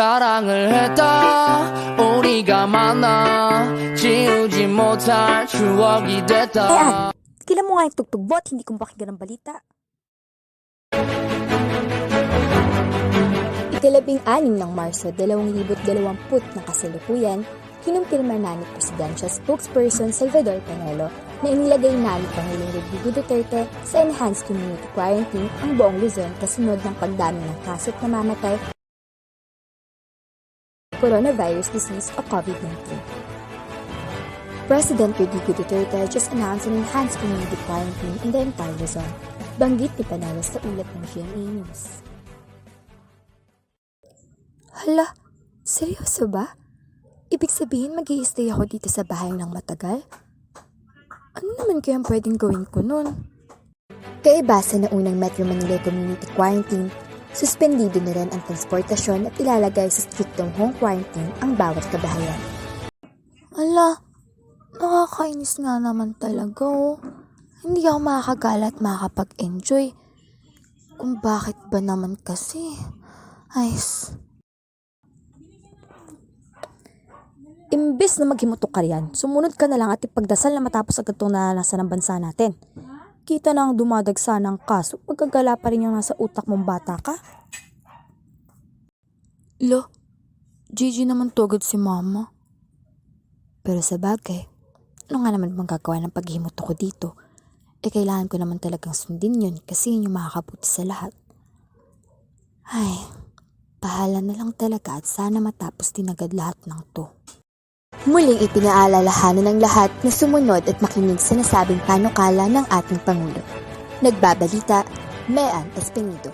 사랑을 했다 우리가 만나 지우지 못할 추억이 됐다. Kailan mo nga yung tugtugbot, hindi kong pakinggan ng balita. Ikalabing-anim ng Marso 2020 ng kasalukuyan, kinumpirma na ni Presidential Spokesperson Salvador Panelo na inilagay na ni Pangulong Rodrigo Duterte sa Enhanced Community Quarantine ang buong Luzon kasunod ng pagdami ng kaso't namamatay coronavirus disease o COVID-19. President Rodrigo Duterte just announced an enhanced community quarantine in the entire Luzon. Banggit ni Panelo sa ulat ng GMA News. Hala, seryoso ba? Ibig sabihin mag-i-stay ako dito sa bahay ng matagal? Ano naman kaya pwedeng gawin ko nun? Kaibasa na unang Metro Manila Community Quarantine, suspendido na rin ang transportasyon at ilalagay sa striktong home quarantine ang bawat kabahayan. Ala, nakakainis nga naman talaga oh. Hindi ako makakagala at makakapag-enjoy. Kung bakit ba naman kasi? Imbes na maghimutok ka riyan, sumunod ka na lang at ipagdasal na matapos agad itong naranasan ng bansa natin. Kita na ang dumadagsa ng kaso, pagkagala pa rin yung nasa utak mong bata ka. Lo, Gigi naman to agad si mama. Pero sa bagay, ano nga naman bang gagawa ng paghimutok ko dito? Kailangan ko naman talagang sundin yun kasi yun yung makakabuti sa lahat. Bahala na lang talaga at sana matapos din agad lahat ng to. Muling ipinaalalahanan ng lahat na sumunod at makinig sa nasabing panukala ng ating Pangulo. Nagbabalita, Mean Espinido.